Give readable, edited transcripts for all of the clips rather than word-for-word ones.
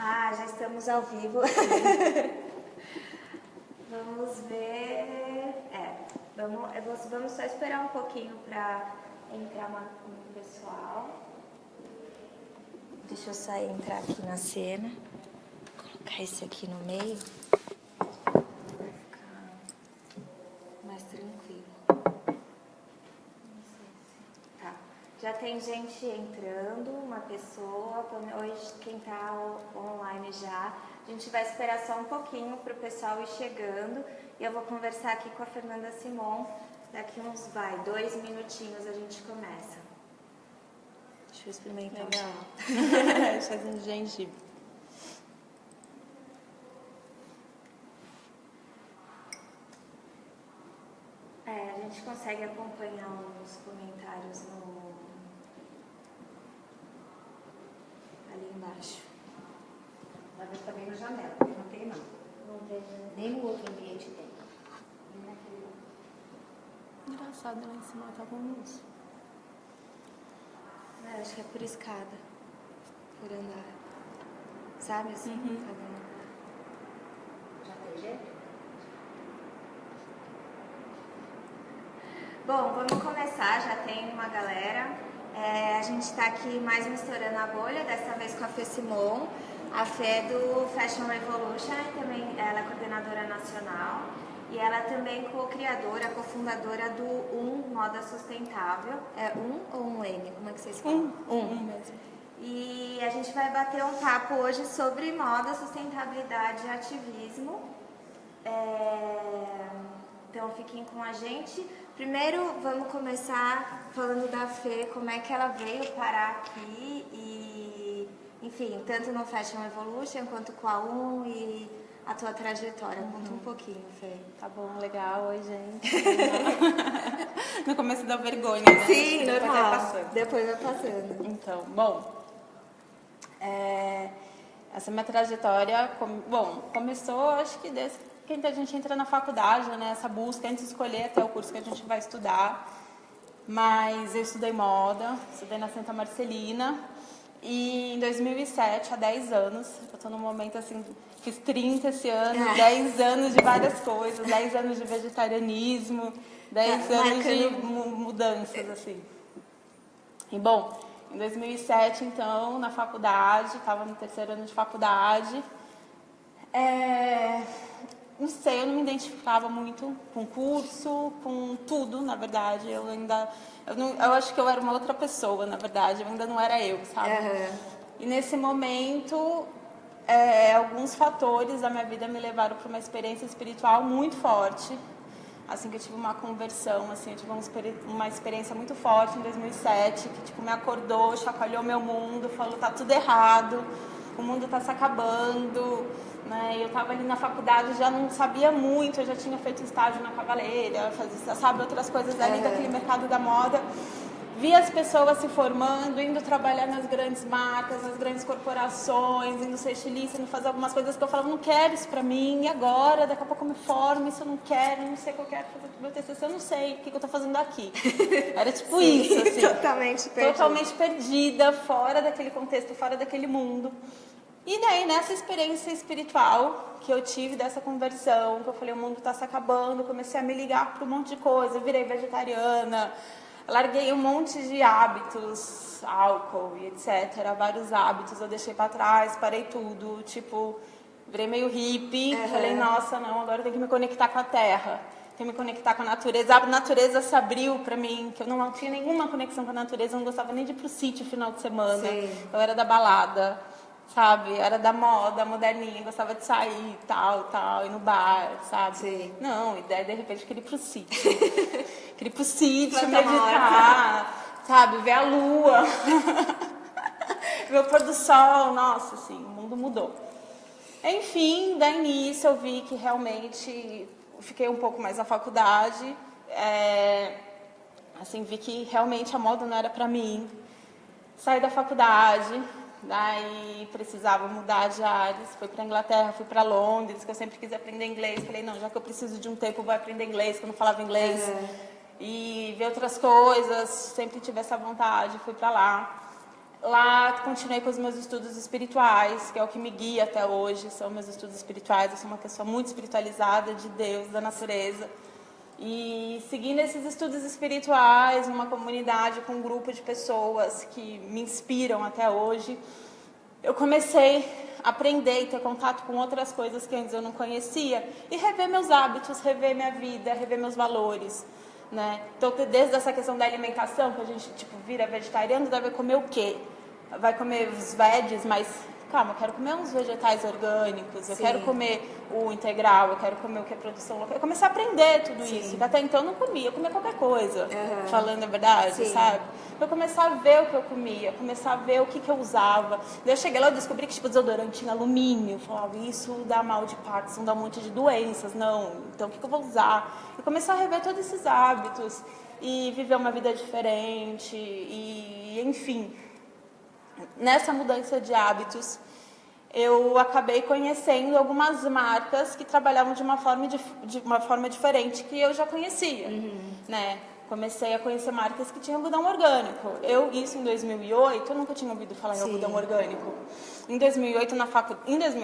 Ah, já estamos ao vivo. Vamos ver. Vamos só esperar um pouquinho para entrar no pessoal. Deixa eu sair e entrar aqui na cena. Vou colocar esse aqui no meio. Vai ficar mais tranquilo. Tá. Já tem gente entrando, uma pessoa. Hoje quem está online já. A gente vai esperar só um pouquinho para o pessoal ir chegando. E eu vou conversar aqui com a Fernanda Simon. Daqui uns 2 minutinhos a gente começa. Deixa eu experimentar. Legal. Chazinho de gengibre. A gente consegue acompanhar os comentários ali embaixo. Mas eu também na janela, porque não tem não. Não vejo. Nem no outro ambiente tem. Nem naquele. Engraçado, lá em cima tá com luz. Acho que é por escada. Por andar. Sabe assim? Tá bom. Já tem jeito? Bom, vamos começar. Já tem uma galera. A gente está aqui mais um Estourando a Bolha, dessa vez com a Fê Simon. A Fê é do Fashion Revolution, também ela é coordenadora nacional. E ela é também co-criadora, cofundadora do Moda Sustentável. É ou um N? Como é que vocês falam? Mesmo. E a gente vai bater um papo hoje sobre moda, sustentabilidade e ativismo. Então fiquem com a gente. Primeiro vamos começar falando da Fê, como é que ela veio parar aqui e, enfim, tanto no Fashion Evolution quanto com a e a tua trajetória. Conta um pouquinho, Fê. Tá bom, legal. Oi, gente. No começo dá vergonha, né? Sim, depois normal. vai passando. Depois vai passando. Então, bom, essa minha trajetória, começou, acho que desde que a gente entra na faculdade, né? Essa busca, antes de escolher até o curso que a gente vai estudar. Mas eu estudei moda, estudei na Santa Marcelina. E em 2007, há 10 anos, eu estou num momento assim, fiz 30 esse ano, 10 anos de várias coisas, 10 anos de vegetarianismo, 10 anos de mudanças, assim. E, bom, em 2007, então, na faculdade, estava no 3º ano de faculdade, não sei, eu não me identificava muito com o curso, com tudo, na verdade. Eu acho que eu era uma outra pessoa, na verdade. Eu ainda não era eu, sabe? E nesse momento, alguns fatores da minha vida me levaram para uma experiência espiritual muito forte. Assim que eu tive uma conversão, assim, eu tive uma experiência muito forte em 2007, que tipo, me acordou, chacoalhou meu mundo, falou, tá tudo errado, o mundo tá se acabando. Né? Eu estava ali na faculdade, já não sabia muito, eu já tinha feito estágio na Cavaleira, fazia, sabe, outras coisas ali daquele mercado da moda. Vi as pessoas se formando, indo trabalhar nas grandes marcas, nas grandes corporações, indo ser estilista, indo fazer algumas coisas que eu falava, não quero isso pra mim, e agora? Daqui a pouco eu me formo, isso eu não quero, não sei o que eu quero fazer pro meu TCC, eu não sei o que eu tô fazendo aqui. Era tipo Sim, isso, assim. Totalmente perdida, fora daquele contexto, fora daquele mundo. E daí, nessa experiência espiritual que eu tive, dessa conversão, que eu falei, o mundo está se acabando, comecei a me ligar para um monte de coisa, virei vegetariana, larguei um monte de hábitos, álcool e etc., vários hábitos, eu deixei para trás, parei tudo, tipo, virei meio hippie, falei, nossa, não, agora eu tenho que me conectar com a terra, tenho que me conectar com a natureza. A natureza se abriu para mim, que eu não tinha nenhuma conexão com a natureza, eu não gostava nem de ir pro sítio final de semana, eu era da balada. Sabe, era da moda, moderninha, gostava de sair, tal, ir no bar, sabe? Sim. Não, e daí de repente eu queria ir pro sítio. Queria ir pro sítio, meditar, sabe, ver a lua, ver o pôr do sol, nossa, assim, o mundo mudou. Enfim, daí nisso eu vi que realmente fiquei um pouco mais na faculdade, assim, vi que realmente a moda não era pra mim. Saí da faculdade. Daí precisava mudar de áreas, fui para a Inglaterra, fui para Londres, que eu sempre quis aprender inglês. Falei, não, já que eu preciso de um tempo, eu vou aprender inglês, que eu não falava inglês. E ver outras coisas, sempre tive essa vontade, fui para lá. Lá continuei com os meus estudos espirituais, que é o que me guia até hoje, são meus estudos espirituais. Eu sou uma pessoa muito espiritualizada, de Deus, da natureza. E seguindo esses estudos espirituais, numa comunidade com um grupo de pessoas que me inspiram até hoje, eu comecei a aprender e ter contato com outras coisas que antes eu não conhecia e rever meus hábitos, rever minha vida, rever meus valores, né? Então, desde essa questão da alimentação, que a gente vira vegetariano, deve comer o quê? Vai comer os veggies, mas calma, eu quero comer uns vegetais orgânicos, eu quero comer o integral, eu quero comer o que é produção local. Eu comecei a aprender tudo isso, que até então eu não comia, eu comia qualquer coisa, falando a verdade, sabe? Eu comecei a ver o que eu comia, começar a ver o que eu usava. Daí eu cheguei lá e descobri que desodorante tinha alumínio. Eu falava, isso dá mal de Parkinson, dá um monte de doenças, não. Então o que eu vou usar? Eu comecei a rever todos esses hábitos e viver uma vida diferente e enfim. Nessa mudança de hábitos, eu acabei conhecendo algumas marcas que trabalhavam de uma forma diferente que eu já conhecia, né? Comecei a conhecer marcas que tinham algodão orgânico. Isso em 2008, eu nunca tinha ouvido falar em algodão orgânico. Em 2008,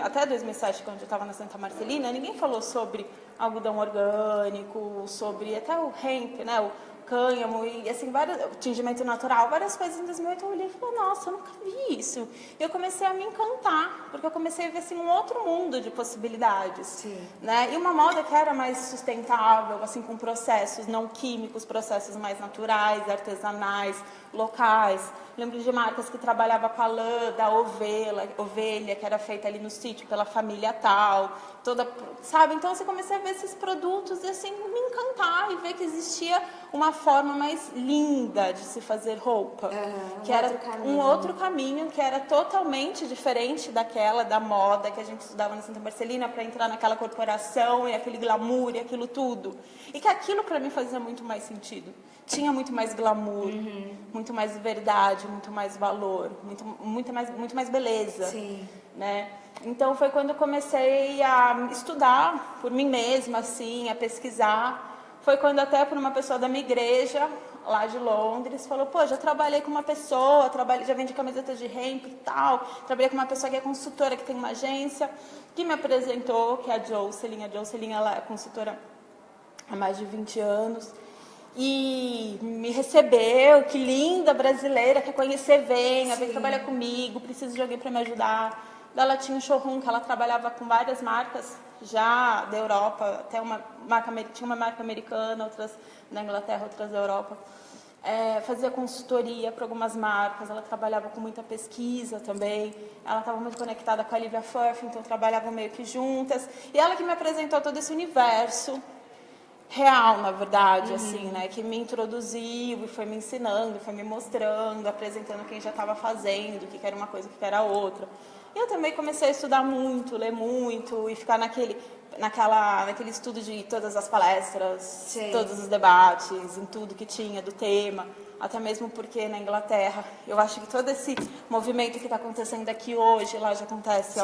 até 2007, quando eu estava na Santa Marcelina, ninguém falou sobre algodão orgânico, sobre até o hemp, né? O cânhamo e assim, tingimento natural, várias coisas. Em 2008 eu olhei e falei, nossa, eu nunca vi isso. E eu comecei a me encantar, porque eu comecei a ver assim, um outro mundo de possibilidades. Né? E uma moda que era mais sustentável, assim, com processos não químicos, processos mais naturais, artesanais, locais. Lembro de marcas que trabalhavam com a lã da ovelha, que era feita ali no sítio pela família tal, sabe? Então, assim, comecei a ver esses produtos e, assim, me encantar e ver que existia uma forma mais linda de se fazer roupa, que era um outro caminho, que era totalmente diferente da moda que a gente estudava na Santa Marcelina para entrar naquela corporação e aquele glamour e aquilo tudo. E que aquilo para mim fazia muito mais sentido. Tinha muito mais glamour, muito mais verdade, muito mais valor, muito mais beleza, né? Então foi quando eu comecei a estudar por mim mesma, assim, a pesquisar. Foi quando até por uma pessoa da minha igreja, lá de Londres, falou, pô, já trabalhei com uma pessoa, já vendi camisetas de hemp e tal, trabalhei com uma pessoa que é consultora, que tem uma agência, que me apresentou, que é a Jocelyn. A Jocelyn, ela é consultora há mais de 20 anos. E me recebeu, que linda brasileira, quer conhecer, venha trabalhar comigo, preciso de alguém para me ajudar. Ela tinha um showroom que ela trabalhava com várias marcas, já da Europa, até tinha uma marca americana, outras da Inglaterra, outras da Europa. Fazia consultoria para algumas marcas, ela trabalhava com muita pesquisa também, ela estava muito conectada com a Livia Furf, então trabalhavam meio que juntas. E ela que me apresentou todo esse universo real, na verdade, assim, né, que me introduziu e foi me ensinando, foi me mostrando, apresentando quem já estava fazendo, o que era uma coisa, o que era outra. E eu também comecei a estudar muito, ler muito e ficar naquele estudo de todas as palestras, todos os debates, em tudo que tinha do tema, até mesmo porque na Inglaterra, eu acho que todo esse movimento que está acontecendo aqui hoje, lá já acontece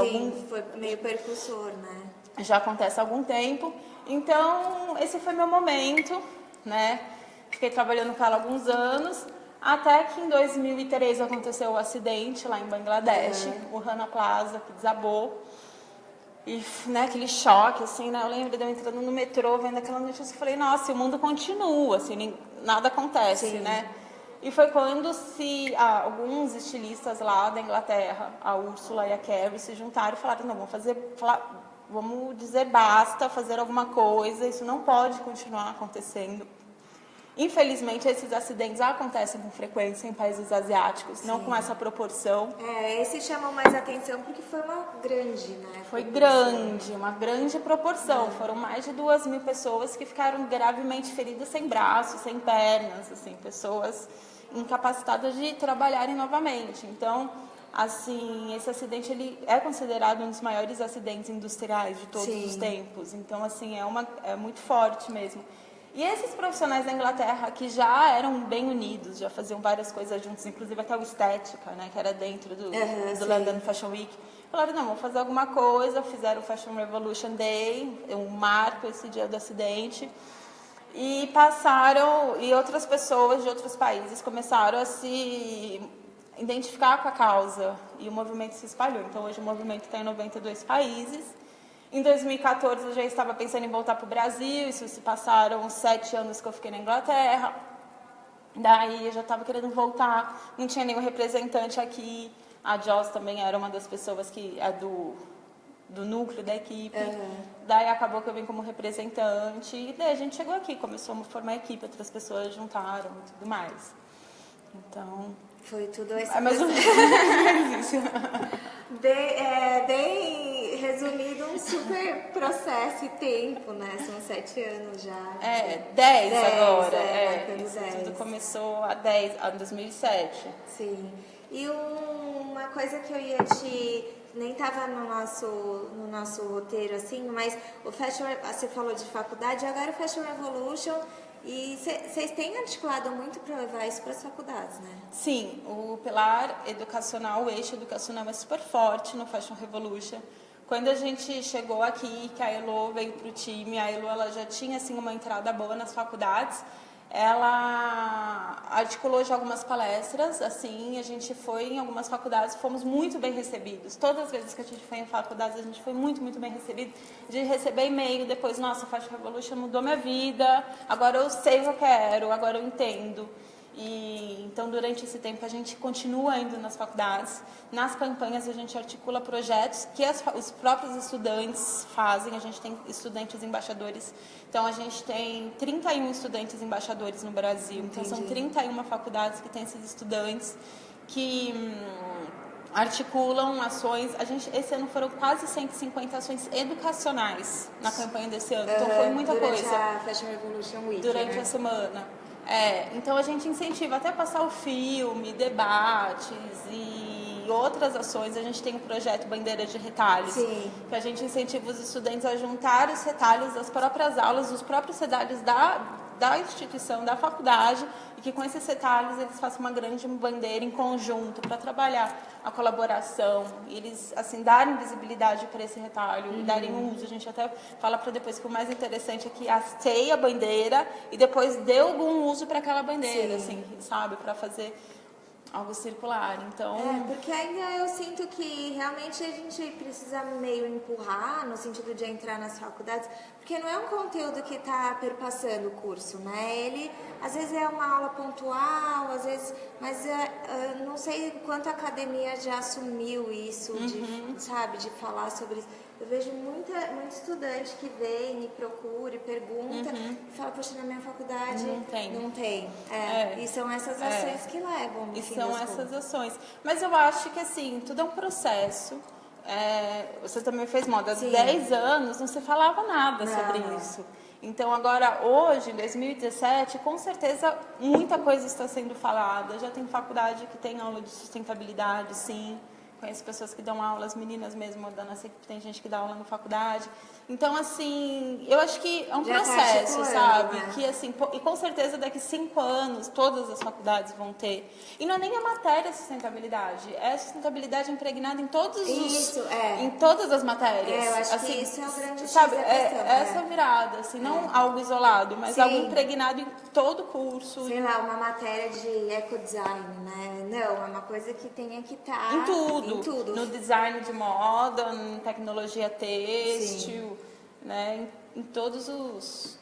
foi meio percussor, né? Já acontece há algum tempo. Então, esse foi meu momento, né? Fiquei trabalhando com ela há alguns anos, até que em 2003 aconteceu o acidente lá em Bangladesh, o Rana Plaza, que desabou. E, né, aquele choque, assim, né? Eu lembro de eu entrando no metrô, vendo aquela notícia, e falei, nossa, o mundo continua, assim, nada acontece, né? E foi quando alguns estilistas lá da Inglaterra, a Úrsula e a Carrie, se juntaram e falaram, não, vamos dizer basta, fazer alguma coisa, isso não pode continuar acontecendo. Infelizmente, esses acidentes acontecem com frequência em países asiáticos, não com essa proporção. Esse chamou mais atenção porque foi uma grande, né? Foi grande, uma grande proporção. Foram mais de 2.000 pessoas que ficaram gravemente feridas sem braços, sem pernas, assim, pessoas incapacitadas de trabalharem novamente. Então, assim, esse acidente ele é considerado um dos maiores acidentes industriais de todos os tempos. Então, assim, é muito forte mesmo. E esses profissionais da Inglaterra, que já eram bem unidos, já faziam várias coisas juntos, inclusive até o Estética, né, que era dentro do London Fashion Week, falaram, não, vamos fazer alguma coisa, fizeram o Fashion Revolution Day, um marco esse dia do acidente, e outras pessoas de outros países começaram a se identificar com a causa e o movimento se espalhou. Então hoje o movimento está em 92 países. Em 2014 eu já estava pensando em voltar para o Brasil, isso se passaram 7 anos que eu fiquei na Inglaterra. Daí eu já estava querendo voltar, não tinha nenhum representante aqui. A Joss também era uma das pessoas que é do núcleo da equipe. Daí acabou que eu vim como representante. E daí a gente chegou aqui, começou a formar a equipe, outras pessoas juntaram e tudo mais. Então... Foi tudo isso. É mais ou menos isso. Bem resumido, um super processo e tempo, né? São 7 anos já. 10 agora. Isso 10. Tudo começou em 2007. Sim. E uma coisa que eu ia nem estava no nosso roteiro, assim, mas o Fashion, você falou de faculdade, agora o Fashion Revolution, e vocês têm articulado muito para levar isso para as faculdades, né? Sim, o pilar educacional, o eixo educacional é super forte no Fashion Revolution. Quando a gente chegou aqui, que a Elo veio para o time, a Elo ela já tinha assim, uma entrada boa nas faculdades, ela articulou já algumas palestras, assim, a gente foi em algumas faculdades, fomos muito bem recebidos. Todas as vezes que a gente foi em faculdades, a gente foi muito, muito bem recebido. De receber e-mail, depois, nossa, o Fashion Revolution mudou minha vida, agora eu sei o que eu quero, agora eu entendo. E então, durante esse tempo, a gente continua indo nas faculdades. Nas campanhas, a gente articula projetos que os próprios estudantes fazem. A gente tem estudantes embaixadores. Então, a gente tem 31 estudantes embaixadores no Brasil. Então, são 31 faculdades que têm esses estudantes que articulam ações. Esse ano foram quase 150 ações educacionais na campanha desse ano. Então, foi muita coisa. Durante a Fashion Revolution Week, durante a semana. Então a gente incentiva até passar o filme, debates e outras ações. A gente tem o projeto Bandeira de Retalhos, que a gente incentiva os estudantes a juntar os retalhos das próprias aulas, os próprios retalhos da instituição, da faculdade, e que com esses retalhos eles façam uma grande bandeira em conjunto para trabalhar a colaboração, e eles assim darem visibilidade para esse retalho e darem uso. A gente até fala para depois que o mais interessante é que hasteie a bandeira e depois dê algum uso para aquela bandeira, assim, sabe, para fazer algo circular. Então, porque ainda eu sinto que realmente a gente precisa meio empurrar no sentido de entrar nas faculdades, porque não é um conteúdo que está perpassando o curso, né? Ele às vezes é uma aula pontual, às vezes, mas não sei quanto a academia já assumiu isso, de falar sobre isso. Eu vejo muito estudante que vem e procura e pergunta e fala, poxa, na minha faculdade não tem. E são essas ações que levam. E são essas ações. Mas eu acho que assim, tudo é um processo. Você também fez moda há 10 anos, não se falava nada sobre isso. Então agora, hoje, em 2017, com certeza muita coisa está sendo falada. Já tem faculdade que tem aula de sustentabilidade, sim. Conheço pessoas que dão aula, as meninas mesmo, tem gente que dá aula na faculdade. Então, assim, eu acho que é um processo, sabe? Né? Que, assim, e com certeza daqui 5 anos todas as faculdades vão ter. E não é nem a matéria sustentabilidade, é a sustentabilidade impregnada em em todas as matérias. Eu acho assim, que isso é o grande sabe, essa virada, assim, não algo isolado, mas algo impregnado em todo o curso. Sei lá, uma matéria de ecodesign, né? Não, é uma coisa que tenha que estar em tudo. No design de moda, em tecnologia têxtil, né? Em todos os...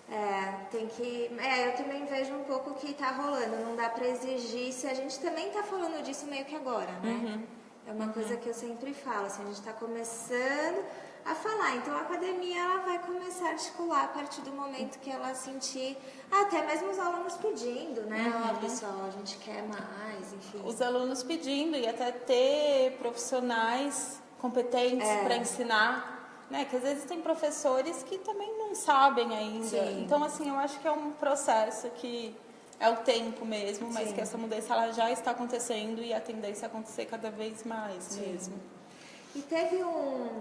eu também vejo um pouco o que está rolando. Não dá para exigir, se a gente também está falando disso meio que agora, né? É uma coisa que eu sempre falo, assim, a gente está começando a falar. Então a academia ela vai começar a articular a partir do momento que ela sentir, até mesmo os alunos pedindo, né? Pessoal, a gente quer mais, enfim. Os alunos pedindo e até ter profissionais competentes para ensinar, né? Que às vezes tem professores que também não sabem ainda. Então, assim, eu acho que é um processo que é o tempo mesmo, mas que essa mudança ela já está acontecendo e a tendência é acontecer cada vez mais mesmo. E teve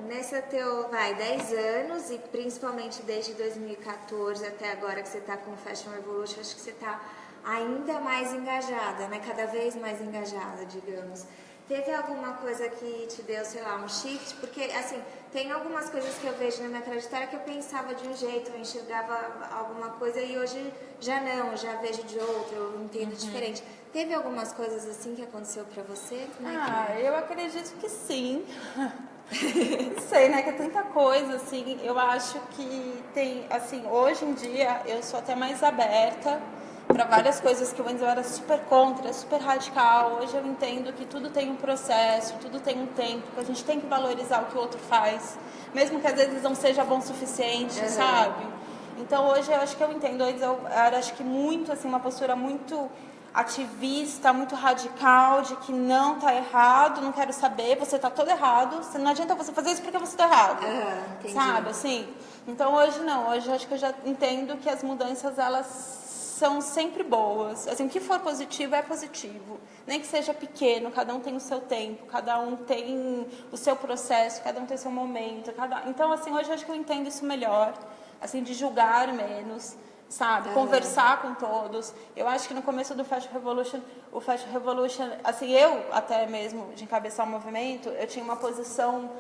nesse teu, 10 anos, e principalmente desde 2014 até agora que você está com o Fashion Revolution, acho que você está ainda mais engajada, né? Cada vez mais engajada, digamos. Teve alguma coisa que te deu, sei lá, um shift? Porque, assim, tem algumas coisas que eu vejo na minha trajetória que eu pensava de um jeito, eu enxergava alguma coisa e hoje já não, já vejo de outro, eu entendo diferente. Teve algumas coisas assim que aconteceu pra você? Eu acredito que sim. Não sei, né? Que é tanta coisa, assim. Eu acho que tem, assim, hoje em dia eu sou até mais aberta para várias coisas que eu antes eu era super contra, super radical. Hoje eu entendo que tudo tem um processo, tudo tem um tempo, que a gente tem que valorizar o que o outro faz, mesmo que às vezes não seja bom o suficiente, sabe? Então hoje eu acho que eu entendo. Antes eu era, acho que muito, assim, uma postura muito ativista, muito radical, de que não tá errado, não quero saber, você tá todo errado, não adianta você fazer isso porque você tá errado, sabe, assim. Então hoje não, hoje eu acho que eu já entendo que as mudanças, elas são sempre boas, assim, o que for positivo é positivo, nem que seja pequeno, cada um tem o seu tempo, cada um tem o seu processo, cada um tem o seu momento, então assim, hoje eu acho que eu entendo isso melhor, assim, de julgar menos, sabe? Conversar com todos. Eu acho que no começo do Fashion Revolution, o Fashion Revolution, assim, eu até mesmo de encabeçar o movimento, eu tinha uma posição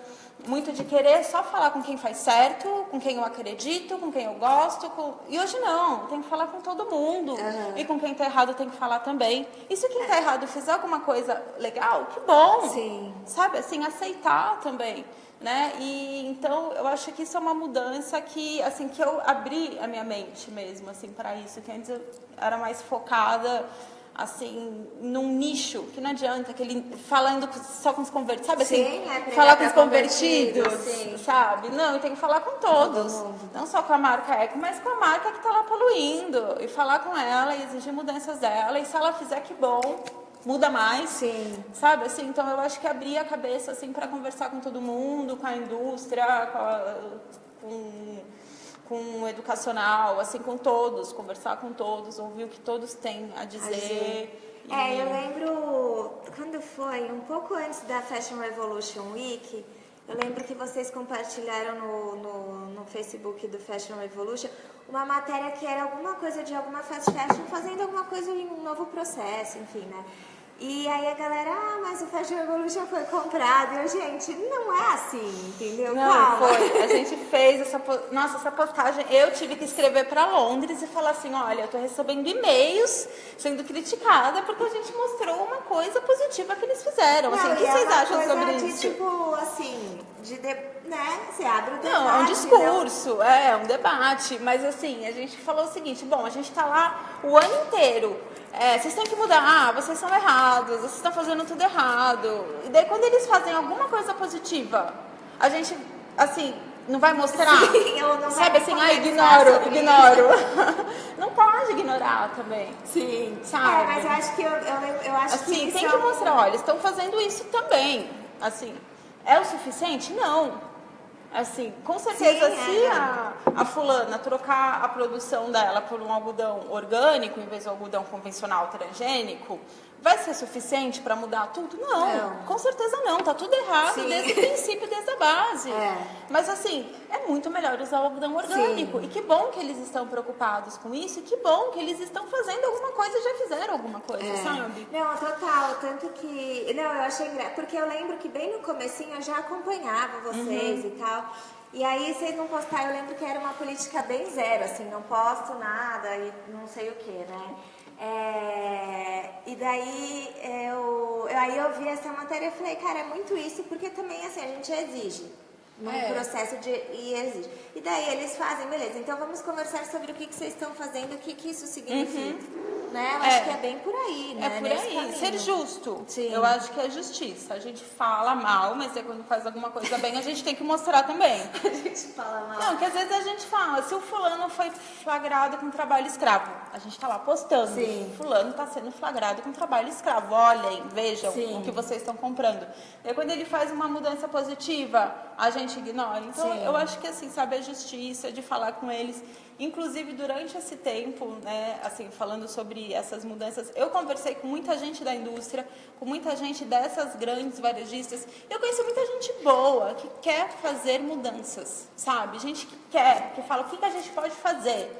muito de querer só falar com quem faz certo, com quem eu acredito, com quem eu gosto, e hoje não, tem que falar com todo mundo. E com quem tá errado tem que falar também. E se quem tá errado fizer alguma coisa legal, que bom. Sim. Sabe, assim, aceitar também. Né? E então eu acho que isso é uma mudança que, assim, que eu abri a minha mente mesmo, assim, para isso, que antes eu era mais focada, assim, num nicho, que não adianta, aquele falando só com os convertidos, sabe, assim, falar com os convertidos, sabe? Não, eu tenho que falar com todos, não só com a marca Eco, mas com a marca que está lá poluindo, e falar com ela e exigir mudanças dela, e se ela fizer, que bom. Muda mais, sabe, assim, então eu acho que abrir a cabeça, assim, para conversar com todo mundo, com a indústria, com o educacional, assim, com todos, conversar com todos, ouvir o que todos têm a dizer. Eu lembro, quando foi, um pouco antes da Fashion Revolution Week, eu lembro que vocês compartilharam no Facebook do Fashion Revolution uma matéria que era alguma coisa de alguma fast fashion fazendo alguma coisa em um novo processo, enfim, né? E aí a galera, mas o Fashion Revolution foi comprado. E eu, gente, não é assim, entendeu? Não, calma. foi. A gente fez essa postagem. Eu tive que escrever para Londres e falar assim, olha, eu tô recebendo e-mails sendo criticada porque a gente mostrou uma coisa positiva que eles fizeram. Assim, o que vocês acham sobre isso? Tipo, assim, né? Você abre o debate. Não, é um discurso, é um debate. Mas assim, a gente falou o seguinte, bom, a gente tá lá o ano inteiro. Vocês têm que mudar, vocês são errados, vocês estão fazendo tudo errado. E daí quando eles fazem alguma coisa positiva, a gente, assim, não vai mostrar? Sim, eu não sabe assim, ignoro. Não pode ignorar também. Sim. Sabe? Mas eu acho que eu acho assim, que tem que mostrar, olha, estão fazendo isso também. Assim, é o suficiente? Não. Assim, com certeza, se a fulana trocar a produção dela por um algodão orgânico em vez do algodão convencional transgênico, vai ser suficiente para mudar tudo? Não, com certeza não. Tá tudo errado desde o princípio, desde a base. Mas assim, é muito melhor usar o algodão orgânico. E que bom que eles estão preocupados com isso. E que bom que eles estão fazendo alguma coisa, já fizeram alguma coisa, sabe? Não, total. Tanto que... Não, eu achei engraçado. Porque eu lembro que bem no comecinho eu já acompanhava vocês e tal. E aí vocês não postaram, eu lembro que era uma política bem zero, assim, não posto nada e não sei o que, né? E daí eu vi essa matéria e falei, cara, é muito isso, porque também assim, a gente exige. No processo e exige. E daí eles fazem, beleza, então vamos conversar sobre o que vocês estão fazendo, o que isso significa. Né? Eu acho que é bem por aí, né? É por aí, ser justo. Eu acho que é justiça. A gente fala mal, mas quando faz alguma coisa bem, a gente tem que mostrar também. A gente fala mal. Não, que às vezes a gente fala, se o fulano foi flagrado com trabalho escravo, a gente tá lá postando. Fulano tá sendo flagrado com trabalho escravo. Olhem, vejam o que vocês estão comprando. E quando ele faz uma mudança positiva, a gente ignora. Então, eu acho que assim, sabe, a justiça de falar com eles. Inclusive, durante esse tempo, né, assim, falando sobre essas mudanças, eu conversei com muita gente da indústria, com muita gente dessas grandes varejistas. Eu conheci muita gente boa, que quer fazer mudanças, sabe? Gente que quer, que fala, o que a gente pode fazer?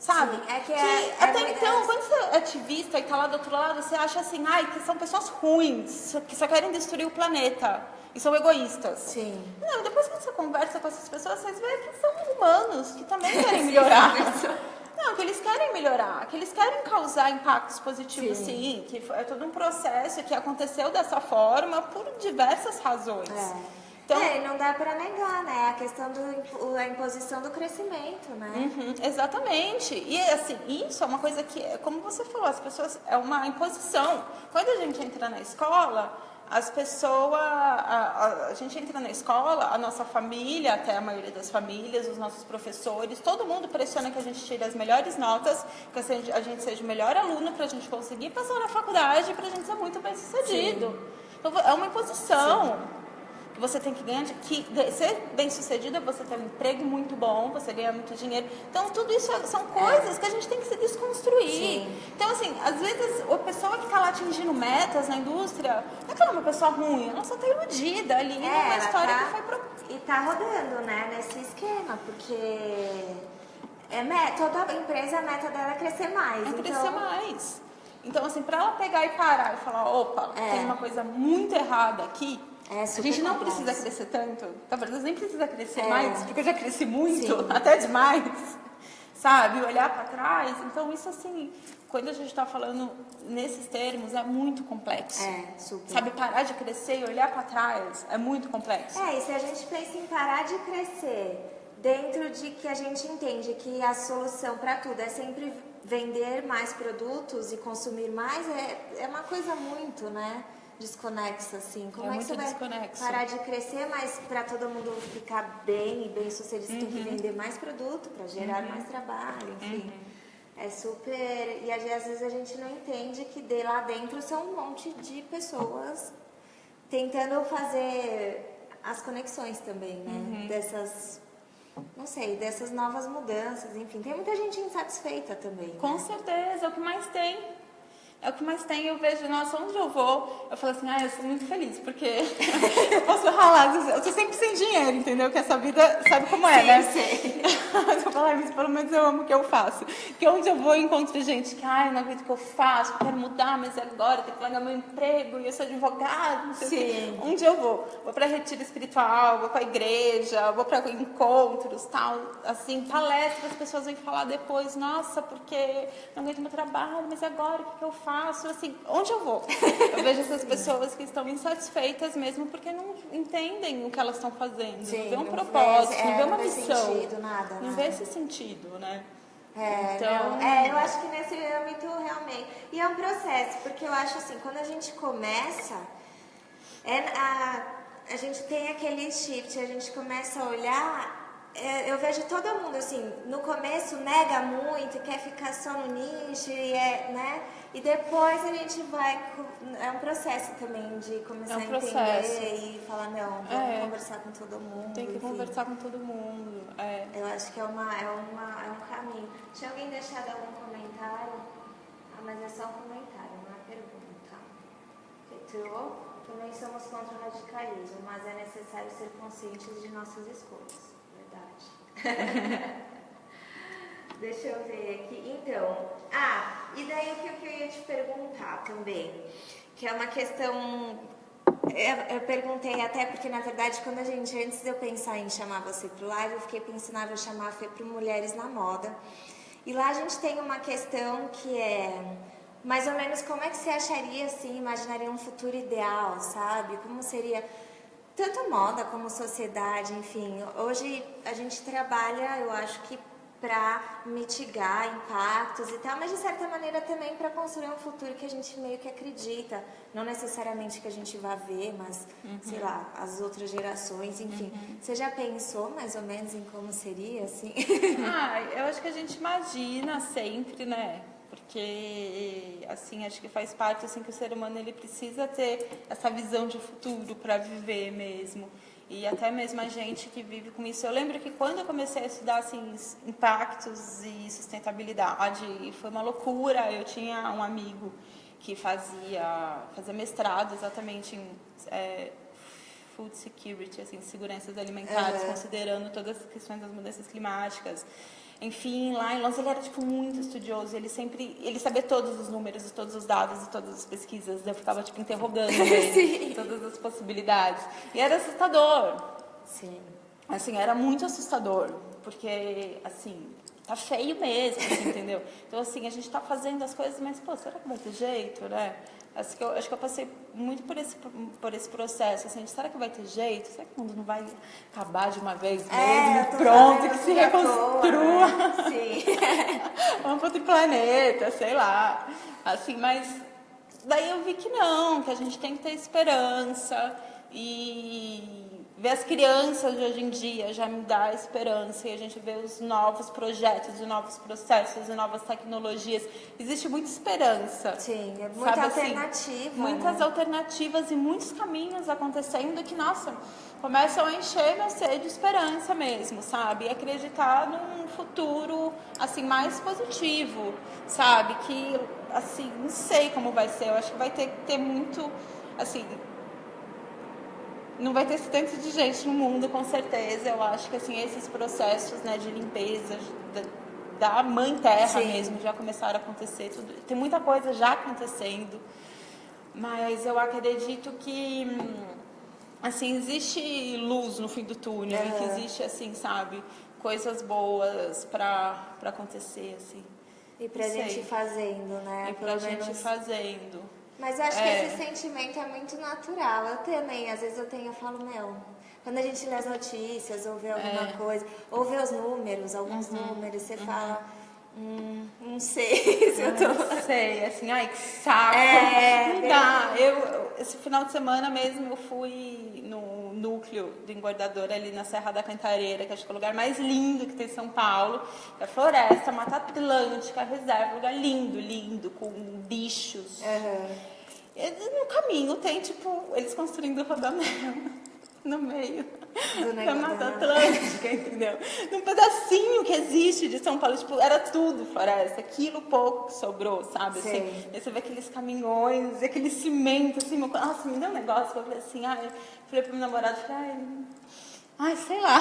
Sabe? Sim, que até então, quando você é ativista e tá lá do outro lado, você acha assim, ai, que são pessoas ruins, que só querem destruir o planeta e são egoístas. Sim. Não, depois que você conversa com essas pessoas, vocês veem que são humanos, que também querem melhorar. Não, que eles querem melhorar, que eles querem causar impactos positivos, sim, que é todo um processo que aconteceu dessa forma por diversas razões. Então, não dá para negar, né? A questão da imposição do crescimento, né? Exatamente. E assim, isso é uma coisa que, como você falou, as pessoas, é uma imposição. Quando a gente entra na escola, as pessoas, a gente entra na escola, a nossa família, até a maioria das famílias, os nossos professores, todo mundo pressiona que a gente tire as melhores notas, que a gente seja o melhor aluno para a gente conseguir passar na faculdade, para a gente ser muito bem sucedido. Então, é uma imposição. Que você tem que ganhar, que ser bem sucedido é você ter um emprego muito bom, você ganhar muito dinheiro. Então, tudo isso são coisas que a gente tem que se desconstruir. Sim. Então, assim, às vezes, a pessoa que está lá atingindo metas na indústria, não é que ela é uma pessoa ruim, ela só está iludida ali numa história que foi E tá rodando, né, nesse esquema, porque toda empresa, a meta dela é crescer mais. Crescer mais. Então, assim, para ela pegar e parar e falar, opa, tem uma coisa muito errada aqui, a gente não precisa crescer tanto, na verdade nem precisa crescer mais, porque eu já cresci muito, até demais, sabe? Olhar para trás. Então, isso assim, quando a gente está falando nesses termos, é muito complexo. Super. Sabe, parar de crescer e olhar para trás é muito complexo. E se a gente pensa em parar de crescer dentro de que a gente entende que a solução para tudo é sempre vender mais produtos e consumir mais, é uma coisa muito, né? Desconexa, assim. Como é que você vai parar de crescer, mas para todo mundo ficar bem e bem sucedido, você tem que vender mais produto para gerar mais trabalho, enfim. É super... E às vezes a gente não entende que lá dentro são um monte de pessoas tentando fazer as conexões também, né? Dessas... Não sei, dessas novas mudanças, enfim. Tem muita gente insatisfeita também. Com certeza, é o que mais tem. É o que mais tem, eu vejo, nossa, onde eu vou, eu falo assim, eu sou muito feliz, porque eu posso ralar, eu tô sempre sem dinheiro, entendeu? Que essa vida, sabe como é, né? Sei. Eu falo, mas pelo menos eu amo o que eu faço. Porque onde eu vou, eu encontro gente que, eu não acredito o que eu faço, eu quero mudar, mas agora eu tenho que largar meu emprego, e eu sou advogado, não sei o quê. Onde eu vou? Vou pra retiro espiritual, vou pra igreja, vou pra encontros, tal, assim, palestras, as pessoas vêm falar depois, nossa, porque não aguento meu trabalho, mas agora o que eu faço? Assim, onde eu vou? Eu vejo essas pessoas que estão insatisfeitas mesmo porque não entendem o que elas estão fazendo, não vê um propósito, não vê uma missão, sentido, nada. Não vê esse sentido, né? Então... eu acho que nesse âmbito realmente... E é um processo, porque eu acho assim, quando a gente começa, a gente tem aquele shift, a gente começa a olhar... eu vejo todo mundo assim, no começo nega muito, quer ficar só no nicho, né? E depois a gente vai... É um processo também de começar a entender e falar, não, vamos conversar com todo mundo. Tem que conversar com todo mundo. Eu acho que é um caminho. Tinha alguém deixado algum comentário? Mas é só um comentário, não é pergunta. Fetrou? Também somos contra o radicalismo, mas é necessário ser conscientes de nossas escolhas. Verdade. Deixa eu ver aqui. Então, e daí o que eu ia te perguntar também, que é uma questão... Eu perguntei até porque, na verdade, antes de eu pensar em chamar você pro live, eu fiquei pensando, vou chamar a Fê pro Mulheres na Moda. E lá a gente tem uma questão que é... Mais ou menos como é que você acharia, assim, imaginaria um futuro ideal, sabe? Como seria... Tanto moda como sociedade, enfim. Hoje a gente trabalha, eu acho que para mitigar impactos e tal, mas de certa maneira também para construir um futuro que a gente meio que acredita. Não necessariamente que a gente vá ver, mas, sei lá, as outras gerações, enfim. Você já pensou mais ou menos em como seria, assim? Eu acho que a gente imagina sempre, né? Porque, assim, acho que faz parte, assim, que o ser humano, ele precisa ter essa visão de futuro para viver mesmo. E até mesmo a gente que vive com isso. Eu lembro que quando eu comecei a estudar, assim, impactos e sustentabilidade, foi uma loucura. Eu tinha um amigo que fazia mestrado exatamente em food security, assim, seguranças alimentares, considerando todas as questões das mudanças climáticas. enfim, lá em Londres ele era, tipo, muito estudioso. Ele sabia todos os números, todos os dados e todas as pesquisas. Eu ficava, tipo, interrogando ele, todas as possibilidades. E era assustador. Sim. Assim, era muito assustador, porque, assim, tá feio mesmo, assim, entendeu? Então, assim, a gente tá fazendo as coisas, mas, pô, será que vai ter jeito, né? Acho que eu passei muito por esse processo, assim, será que vai ter jeito? Será que o mundo não vai acabar de uma vez mesmo? Pronto, que se reconstrua. Sim. Vamos para outro planeta, sei lá. Assim, mas daí eu vi que não, que a gente tem que ter esperança e ver as crianças de hoje em dia já me dá esperança, e a gente vê os novos projetos, os novos processos, as novas tecnologias. Existe muita esperança. Sim, é muita alternativa. Assim, muitas alternativas e muitos caminhos acontecendo que, nossa, começam a encher meu ser de esperança mesmo, sabe? E acreditar num futuro, assim, mais positivo, sabe? Que, assim, não sei como vai ser, eu acho que vai ter muito, assim... Não vai ter esse tanto de gente no mundo, com certeza. Eu acho que, assim, esses processos, né, de limpeza da mãe terra mesmo já começaram a acontecer. Tem muita coisa já acontecendo. Mas eu acredito que, assim, existe luz no fim do túnel. E que existe, assim, sabe, coisas boas para acontecer, assim. E pra gente ir fazendo, né? E pra gente ir fazendo. Mas eu acho que esse sentimento é muito natural. Eu também, às vezes eu falo, quando a gente lê as notícias, ou vê alguma coisa, ou vê os números, alguns números, você fala, não sei se eu tô... Não sei, assim, ai, que saco. Não dá. Esse final de semana mesmo, eu fui no núcleo do engordador ali na Serra da Cantareira, que acho que é o lugar mais lindo que tem em São Paulo, que é a floresta, Mata Atlântica, reserva, lugar lindo, lindo, com bichos. E no caminho tem, tipo, eles construindo o rodamel no meio da Mata Atlântica, entendeu? Num pedacinho que existe de São Paulo, tipo, era tudo floresta, aquilo pouco que sobrou, sabe? Assim, aí você vê aqueles caminhões, aquele cimento, assim, nossa, me deu um negócio, eu falei assim, falei pro meu namorado, ai, sei lá,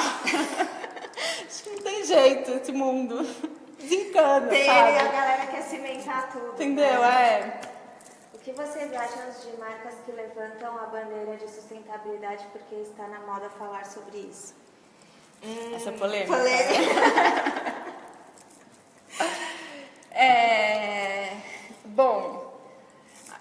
acho que não tem jeito esse mundo, desencana, sabe? A galera quer cimentar tudo. Entendeu? Né? O que vocês acham de marcas que levantam a bandeira de sustentabilidade porque está na moda falar sobre isso? Essa é polêmica. Bom,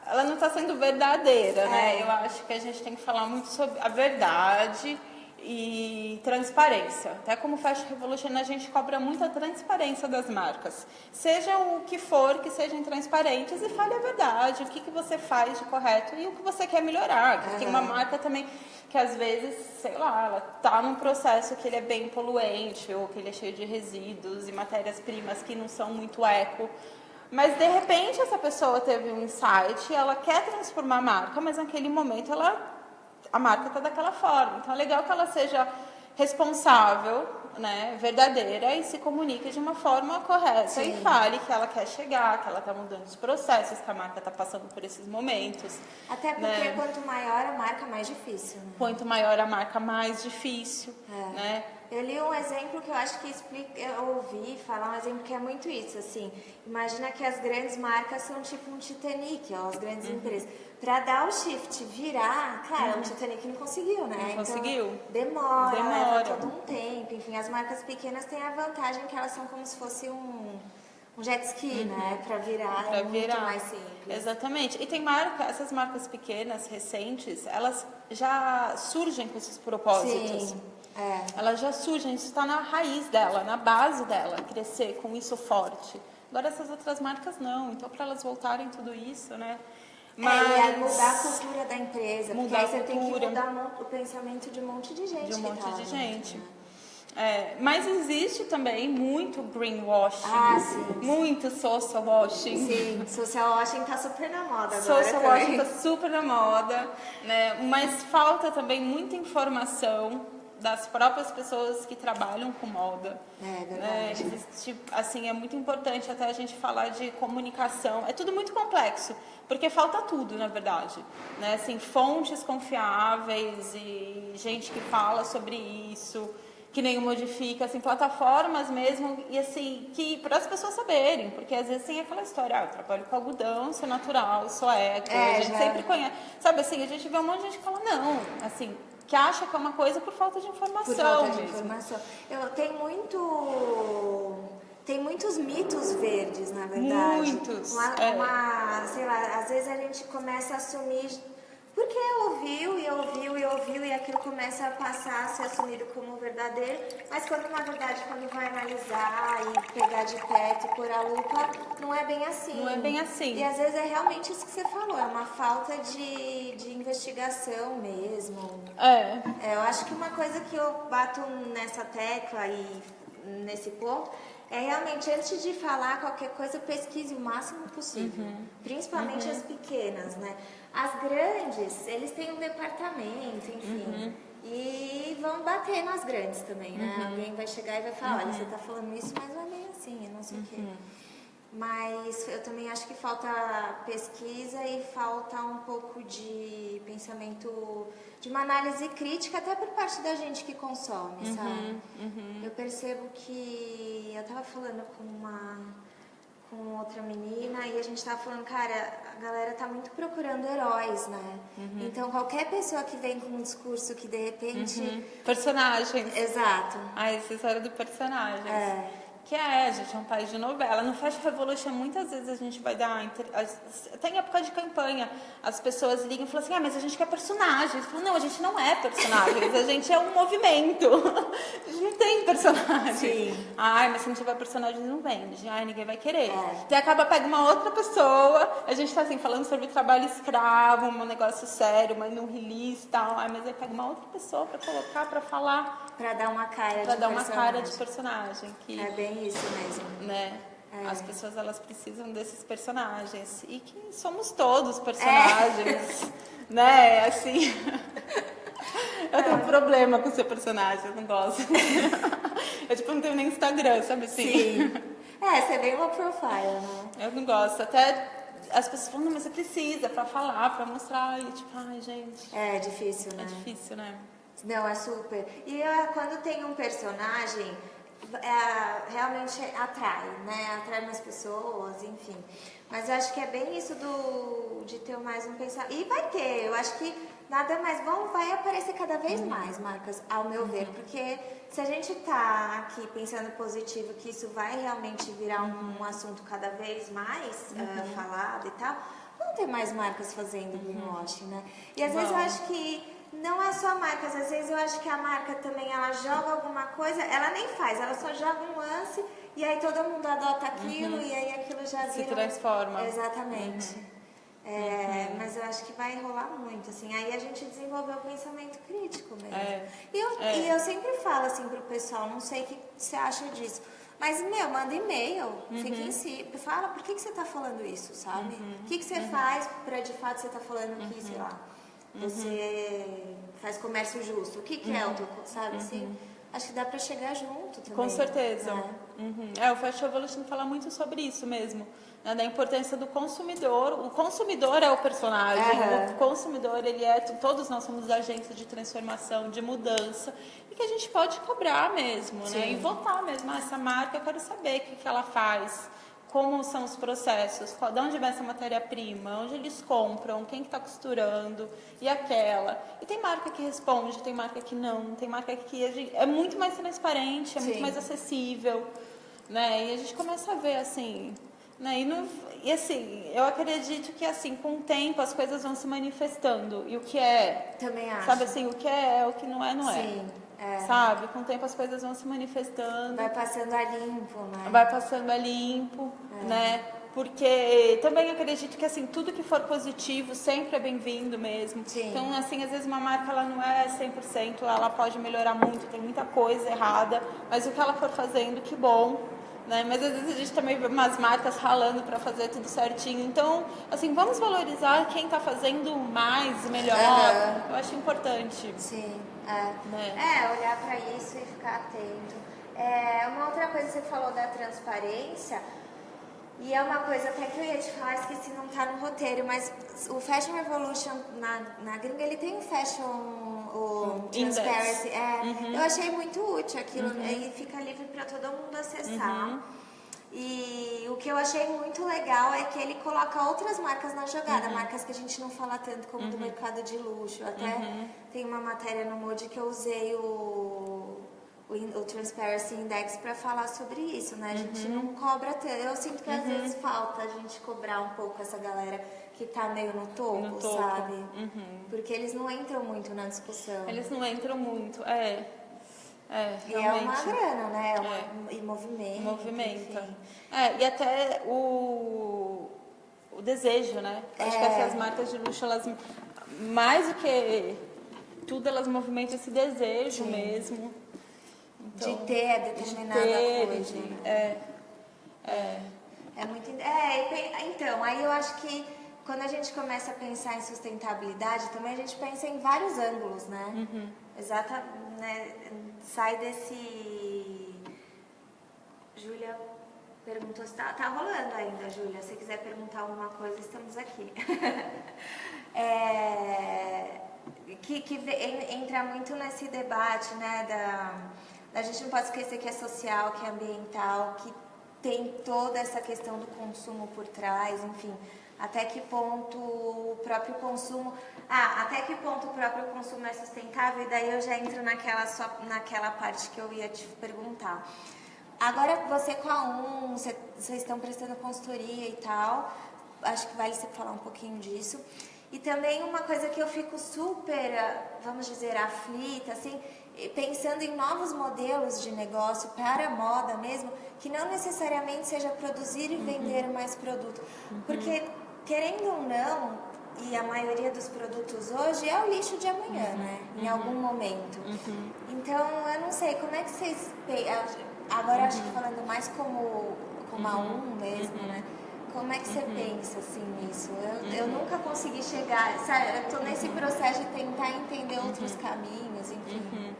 ela não está sendo verdadeira, né? Eu acho que a gente tem que falar muito sobre a verdade e transparência. Até como Fashion Revolution, a gente cobra muito a transparência das marcas. Seja o que for, que sejam transparentes e fale a verdade, o que você faz de correto e o que você quer melhorar. Tem uma marca também que às vezes, sei lá, ela tá num processo que ele é bem poluente ou que ele é cheio de resíduos e matérias-primas que não são muito eco. Mas, de repente, essa pessoa teve um insight, ela quer transformar a marca, mas naquele momento a marca está daquela forma. Então, é legal que ela seja responsável, né, verdadeira e se comunique de uma forma correta. E fale que ela quer chegar, que ela está mudando os processos, que a marca está passando por esses momentos. Até porque quanto maior a marca, mais difícil. Né? Quanto maior a marca, mais difícil. Né? Eu li um exemplo que eu acho que explica, eu ouvi falar um exemplo que é muito isso, assim, imagina que as grandes marcas são tipo um Titanic, as grandes empresas. Para dar o shift, virar, cara, o Titanic não conseguiu, né? Não conseguiu. Demora, leva todo um tempo, enfim, as marcas pequenas têm a vantagem que elas são como se fosse um jet ski, né? Para virar, é muito mais simples. Exatamente. E tem essas marcas pequenas, recentes, elas já surgem com esses propósitos. Sim. Ela já surge, isso está na raiz dela, na base dela, crescer com isso forte. Agora essas outras marcas não, então para elas voltarem tudo isso, né? Mas mudar a cultura da empresa, porque aí você tem que mudar o pensamento de um monte de gente. De um monte de gente. Mas existe também muito greenwashing, muito social washing. Sim, social washing tá super na moda agora. Social washing tá super na moda, né? Mas falta também muita informação das próprias pessoas que trabalham com moda. Verdade. Né? Assim, é muito importante até a gente falar de comunicação. É tudo muito complexo, porque falta tudo, na verdade. Né? Assim, fontes confiáveis e gente que fala sobre isso. que nem o Modifica, assim, plataformas mesmo, e assim, que para as pessoas saberem, porque às vezes tem aquela história, eu trabalho com algodão, sou natural, sou eco, a gente sempre conhece, sabe assim, a gente vê um monte de gente que fala, não, assim, que acha que é uma coisa por falta de informação. Por falta de informação. Tem muitos mitos verdes, na verdade. Muitos. Sei lá, às vezes a gente começa a assumir porque ouviu e aquilo começa a passar a ser assumido como verdadeiro, mas quando na verdade quando vai analisar e pegar de perto e pôr a lupa, não é bem assim. Não é bem assim. E às vezes é realmente isso que você falou, é uma falta de investigação mesmo. Eu acho que uma coisa que eu bato nessa tecla e nesse ponto é realmente, antes de falar qualquer coisa, pesquise o máximo possível. Principalmente as pequenas, né? As grandes, eles têm um departamento, enfim. E vão bater nas grandes também, né? Alguém vai chegar e vai falar, olha, você tá falando isso, mas não é bem assim, eu não sei o quê. Mas eu também acho que falta pesquisa e falta um pouco de pensamento, de uma análise crítica até por parte da gente que consome, sabe? Eu percebo que eu tava falando com outra menina e a gente tava falando, cara, a galera tá muito procurando heróis, né? Então qualquer pessoa que vem com um discurso que de repente... Personagens. Exato. Essa história do personagem. Que a gente é um país de novela. No Fashion Revolution, muitas vezes a gente vai dar... Tem época de campanha, as pessoas ligam e falam assim, mas a gente quer personagens. Falam, não, a gente não é personagens, a gente é um movimento. A gente não tem personagens. Sim. Mas se não tiver personagens, não vende. Ninguém vai querer. Então acaba, pega uma outra pessoa, a gente tá assim, falando sobre trabalho escravo, um negócio sério, mas não release e tal. Mas aí pega uma outra pessoa pra colocar, pra falar... Pra dar uma cara pra dar uma cara de personagem. Que, é bem isso mesmo. Né? As pessoas, elas precisam desses personagens. E que somos todos personagens. Né? Assim... Eu tenho um problema com ser personagem, eu não gosto. Eu, tipo, não tenho nem Instagram, sabe assim? Sim. Você é bem low profile, né? Eu não gosto. Até as pessoas falam, não, mas você precisa pra falar, pra mostrar. E tipo, gente... É difícil, né? É difícil, né? Não, é super. E quando tem um personagem, realmente atrai, né? Atrai mais pessoas, enfim. Mas eu acho que é bem isso de ter mais um pensamento. E vai ter, eu acho que nada mais vai aparecer cada vez mais marcas, ao meu ver. Porque se a gente tá aqui pensando positivo, que isso vai realmente virar um assunto cada vez mais falado e tal, vão ter mais marcas fazendo greenwashing, né? E às vezes eu acho que não é só marcas, às vezes eu acho que a marca também, ela joga alguma coisa, ela nem faz, ela só joga um lance e aí todo mundo adota aquilo e aí aquilo já vira... Se transforma. Exatamente. Mas eu acho que vai rolar muito, assim, aí a gente desenvolveu o pensamento crítico mesmo. E eu sempre falo assim pro pessoal, não sei o que você acha disso, mas, manda e-mail, fica em si, fala por que você tá falando isso, sabe? O que você faz pra de fato você tá falando que, sei lá, você faz comércio justo. O que é o teu, sabe assim? Acho que dá pra chegar junto também. Com certeza. O Fashion Revolution fala muito sobre isso mesmo, né? Da importância do consumidor. O consumidor é o personagem. O consumidor, ele é... Todos nós somos agentes de transformação, de mudança. E que a gente pode cobrar mesmo, né? E votar mesmo. Essa marca, eu quero saber o que ela faz. Como são os processos, de onde vem essa matéria-prima, onde eles compram, quem que está costurando, e aquela. E tem marca que responde, tem marca que não, tem marca que é muito mais transparente, é muito mais acessível, né? E a gente começa a ver, assim, né? E assim, eu acredito que, assim, com o tempo as coisas vão se manifestando, e o que é... Também acho. Sabe, assim, o que é, o que não é, não é. Sim. Sabe? Com o tempo as coisas vão se manifestando. Vai passando a limpo, né? Vai passando a limpo, né? Porque também acredito que, assim, tudo que for positivo sempre é bem-vindo mesmo. Sim. Então, assim, às vezes uma marca, ela não é 100%, ela pode melhorar muito, tem muita coisa errada, mas o que ela for fazendo, que bom, né? Mas às vezes a gente também vê umas marcas ralando para fazer tudo certinho. Então, assim, vamos valorizar quem está fazendo mais, melhor. Eu acho importante. Sim. Né? Olhar para isso e ficar atento. Uma outra coisa que você falou da transparência, e é uma coisa até que eu ia te falar, esqueci, não tá no roteiro, mas o Fashion Revolution na gringa, ele tem um Fashion o Transparency. Eu achei muito útil aquilo, e fica livre para todo mundo acessar. E o que eu achei muito legal é que ele coloca outras marcas na jogada, marcas que a gente não fala tanto como do mercado de luxo. Até tem uma matéria no Mood que eu usei o Transparency Index para falar sobre isso, né? A gente não cobra tanto. Eu sinto que às vezes falta a gente cobrar um pouco essa galera que tá meio no topo, sabe? Porque eles não entram muito na discussão. Eles não entram muito, E é uma grana, né? E movimento. Movimenta. E até o desejo, né? Acho que essas marcas de luxo, elas, mais do que tudo, elas movimentam esse desejo mesmo. Então, de ter determinada coisa. É muito. Então, aí eu acho que quando a gente começa a pensar em sustentabilidade, também a gente pensa em vários ângulos, né? Né? Sai desse. Júlia perguntou se tá rolando ainda, Júlia. Se quiser perguntar alguma coisa, estamos aqui. Que entra muito nesse debate, né? A gente não pode esquecer que é social, que é ambiental, que tem toda essa questão do consumo por trás, enfim. Até que ponto o próprio consumo... até que ponto o próprio consumo é sustentável? E daí eu já entro naquela parte que eu ia te perguntar. Agora, você com a vocês estão prestando consultoria e tal. Acho que vale você falar um pouquinho disso. E também uma coisa que eu fico super, vamos dizer, aflita, assim, pensando em novos modelos de negócio para a moda mesmo, que não necessariamente seja produzir e vender mais produto. Porque, querendo ou não, e a maioria dos produtos hoje é o lixo de amanhã, né? Em algum momento. Então, eu não sei, como é que vocês... Agora, acho que falando mais como a mesmo, né? Como é que você pensa, assim, nisso? Eu nunca consegui chegar... Sabe, eu tô nesse processo de tentar entender outros caminhos, enfim.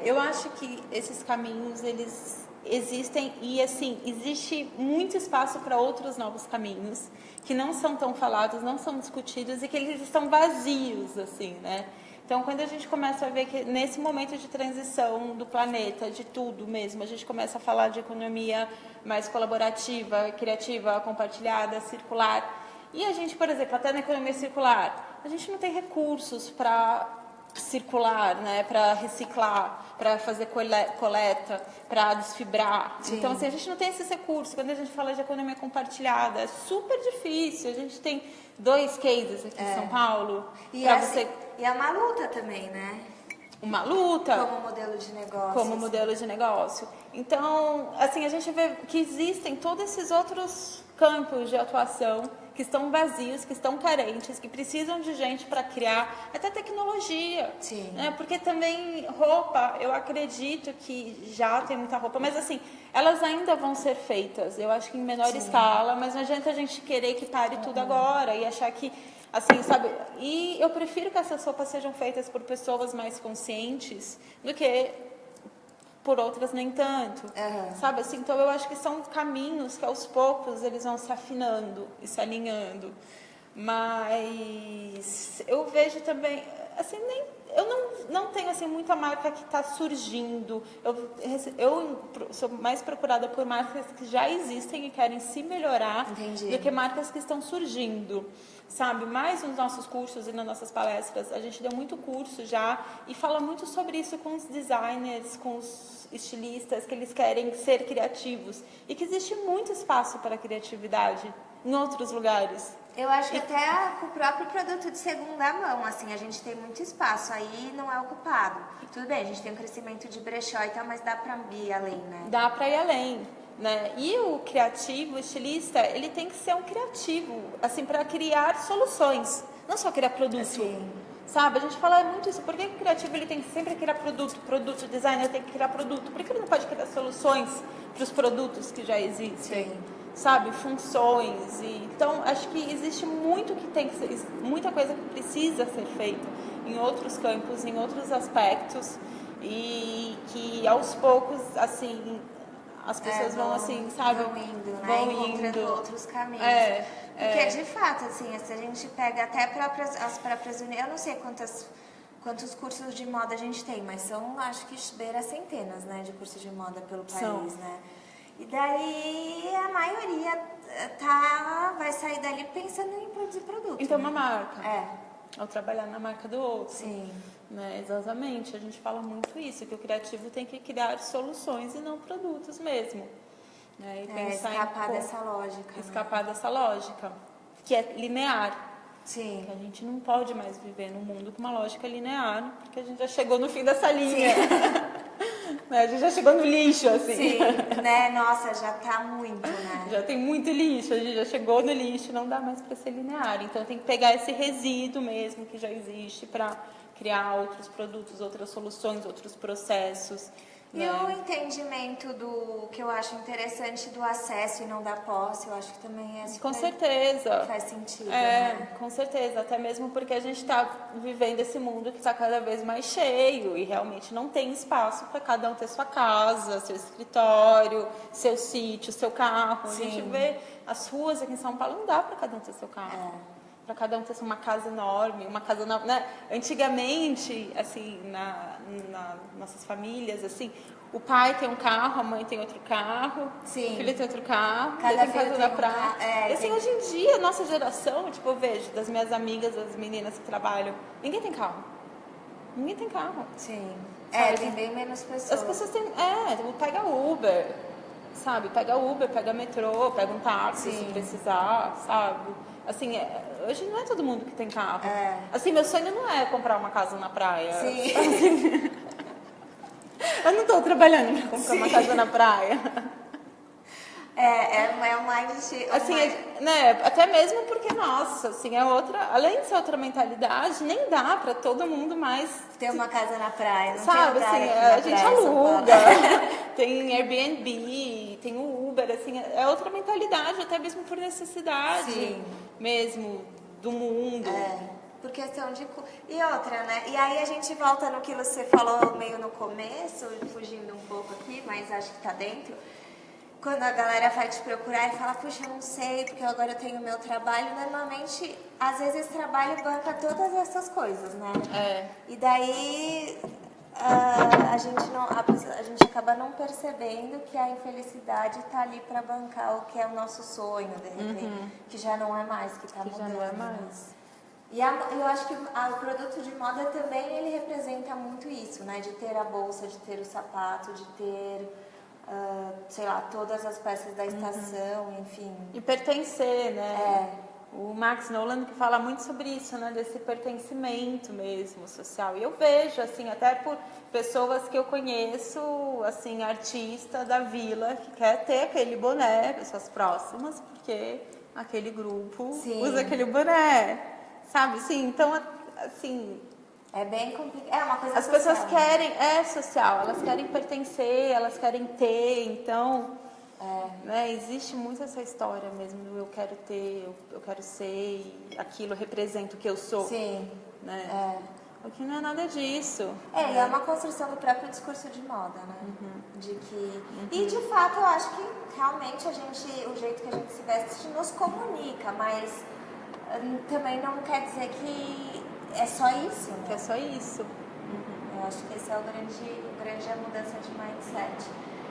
Eu acho que esses caminhos, eles existem e, assim, existe muito espaço para outros novos caminhos que não são tão falados, não são discutidos e que eles estão vazios, assim, né? Então, quando a gente começa a ver que nesse momento de transição do planeta, de tudo mesmo, a gente começa a falar de economia mais colaborativa, criativa, compartilhada, circular. E a gente, por exemplo, até na economia circular, a gente não tem recursos para circular, né, para reciclar, para fazer coleta, para desfibrar. Sim. Então, assim, a gente não tem esses recursos. Quando a gente fala de economia compartilhada, é super difícil. A gente tem 2 cases aqui em São Paulo. E é uma luta também, né? Uma luta. Como modelo de negócio. Como modelo de negócio. Então, assim, a gente vê que existem todos esses outros campos de atuação que estão vazios, que estão carentes, que precisam de gente para criar até tecnologia. Sim. Né? Porque também roupa, eu acredito que já tem muita roupa, mas assim, elas ainda vão ser feitas, eu acho que em menor escala, mas não adianta a gente querer que pare tudo agora e achar que, assim, sabe? E eu prefiro que essas roupas sejam feitas por pessoas mais conscientes do que por outras nem tanto, sabe assim? Então eu acho que são caminhos que aos poucos eles vão se afinando e se alinhando, mas eu vejo também, assim, eu não tenho assim muita marca que está surgindo, eu sou mais procurada por marcas que já existem e querem se melhorar. Entendi. Do que marcas que estão surgindo, sabe? Mais nos nossos cursos e nas nossas palestras, a gente deu muito curso já e fala muito sobre isso com os designers, com os estilistas, que eles querem ser criativos e que existe muito espaço para criatividade em outros lugares. Eu acho que até com o próprio produto de segunda mão, assim, a gente tem muito espaço, aí não é ocupado. Tudo bem, a gente tem um crescimento de brechó e tal, mas dá para ir além, né? Dá para ir além, né? E o criativo, o estilista, ele tem que ser um criativo, assim, para criar soluções, não só criar produto. Sim. Sabe, a gente fala muito isso. Por que o criativo ele tem que sempre criar produto, o designer tem que criar produto? Por que ele não pode criar soluções para os produtos que já existem? Sim. Sabe, funções. Então, acho que existe muito que tem que ser, muita coisa que precisa ser feita em outros campos, em outros aspectos, e que aos poucos, assim, as pessoas vão assim, sabe? Vão indo, né? Encontrando outros caminhos. Porque, de fato, assim, se a gente pega até as próprias... Eu não sei quantas quantos cursos de moda a gente tem, mas são, acho que beira centenas, né, de cursos de moda pelo país, né? E daí a maioria vai sair dali pensando em produzir produto. Então, né? uma marca. É. Ao trabalhar na marca do outro. Sim. Né? Exatamente. A gente fala muito isso, que o criativo tem que criar soluções e não produtos mesmo. Né? E pensar escapar dessa lógica. Escapar dessa lógica, que é linear. Sim. Que a gente não pode mais viver num mundo com uma lógica linear, porque a gente já chegou no fim dessa linha. Né? A gente já chegou no lixo, assim. Sim, né? Nossa, já tá muito, né? Já tem muito lixo, a gente já chegou no lixo, não dá mais para ser linear. Então tem que pegar esse resíduo mesmo que já existe para criar outros produtos, outras soluções, outros processos. E o entendimento do que eu acho interessante do acesso e não da posse, eu acho que também é super... Com certeza. Faz sentido, né? Com certeza. Até mesmo porque a gente está vivendo esse mundo que está cada vez mais cheio e realmente não tem espaço para cada um ter sua casa, seu escritório, seu sítio, seu carro. Sim. A gente vê as ruas aqui em São Paulo, não dá para cada um ter seu carro. Para cada um ter uma casa enorme, uma casa, né? Antigamente, assim, nossas famílias, assim, o pai tem um carro, a mãe tem outro carro, Sim. o filho tem outro carro, cada tem casa da praia. Assim, hoje em dia, a nossa geração, tipo, eu vejo das minhas amigas, as meninas que trabalham, ninguém tem carro. Ninguém tem carro. Sim. Sabe? Tem bem menos pessoas. As pessoas têm, pega Uber, sabe? Pega Uber, pega metrô, pega um táxi se precisar, sabe? Assim, hoje não é todo mundo que tem carro. Assim, meu sonho não é comprar uma casa na praia. Sim. Assim, eu não estou trabalhando para comprar uma casa na praia. É mais... Assim, né? Até mesmo porque, nossa, assim, é outra... Além de ser outra mentalidade, nem dá para todo mundo mais... ter uma casa na praia, não sabe, tem assim, a gente aluga, tem Airbnb, tem o Uber, assim, é outra mentalidade, até mesmo por necessidade. Sim. Mesmo do mundo. Por questão de... E outra, né? E aí a gente volta no que você falou meio no começo, fugindo um pouco aqui, mas acho que tá dentro. Quando a galera vai te procurar e fala, puxa, eu não sei, porque agora eu tenho o meu trabalho, normalmente, às vezes esse trabalho banca todas essas coisas, né? E daí a gente acaba não percebendo que a infelicidade está ali para bancar o que é o nosso sonho, de repente, que já não é mais, que está mudando. Já não é mais. E eu acho que o produto de moda também, ele representa muito isso, né? De ter a bolsa, de ter o sapato, de ter... sei lá, todas as peças da estação, enfim. E pertencer, né? O Max Nolan que fala muito sobre isso, né? Desse pertencimento mesmo, social. E eu vejo, assim, até por pessoas que eu conheço, assim, artista da vila, que quer ter aquele boné, pessoas próximas, porque aquele grupo usa aquele boné, sabe? Assim, então, assim... É bem complicado. É uma coisa As social. pessoas querem, social, elas querem pertencer, elas querem ter, então, né, existe muito essa história mesmo do eu quero ter, eu quero ser, e aquilo representa o que eu sou. Sim. Né? O que não é nada disso. E é uma construção do próprio discurso de moda, né? De que... E de fato eu acho que realmente o jeito que a gente se veste nos comunica, mas também não quer dizer que é só isso, né? Que é só isso. Eu acho que esse é o grande mudança de mindset,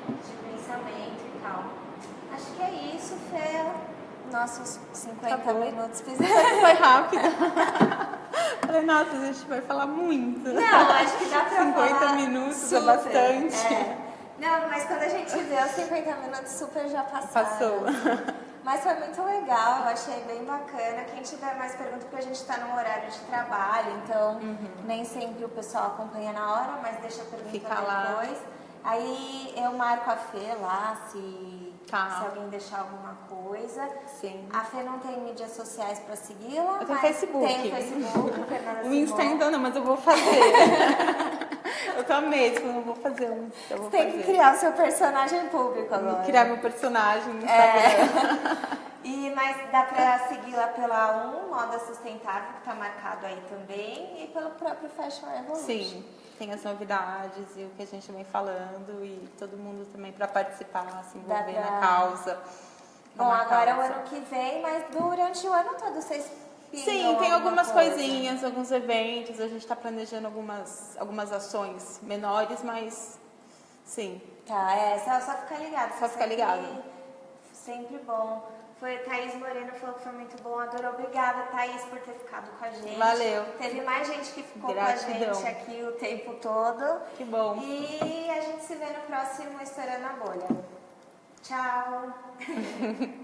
de pensamento e tal. Acho que é isso, Fê. Nossos 50 minutos fizeram. Foi rápido. Falei, nossa, a gente vai falar muito. Não, acho que dá pra 50 falar minutos super. É bastante. Não, mas quando a gente vê os 50 minutos super já passaram. Passou. Mas foi muito legal, eu achei bem bacana. Quem tiver mais perguntas, porque a gente está num horário de trabalho, então nem sempre o pessoal acompanha na hora, mas deixa a pergunta depois. Lá. Aí eu marco a Fê lá, se alguém deixar alguma coisa. Sim. A Fê não tem mídias sociais para segui-la. Eu tenho Facebook. Tem o Facebook, Fernanda O Insta Simon. ainda não, mas eu vou fazer. Eu tô mesmo, eu vou fazer um. Tem que criar o seu personagem público agora. Vou criar meu personagem no Instagram. Mas dá pra segui-la pela Moda Sustentável, que tá marcado aí também, e pelo próprio Fashion Revolution. Sim, tem as novidades e o que a gente vem falando e todo mundo também para participar, se envolver na causa. Bom, agora é o ano que vem, mas durante o ano todo vocês Sim, tem algumas coisinhas, alguns eventos, a gente está planejando algumas ações menores, mas sim. Tá, só ficar ligado. Só ficar ligado. Sempre bom. Foi Thaís Moreno, falou que foi muito bom. Adorou. Obrigada, Thaís, por ter ficado com a gente. Valeu. Teve mais gente que ficou Gratidão. com a gente aqui o tempo todo. Que bom. E a gente se vê no próximo Estourando a Bolha. Tchau.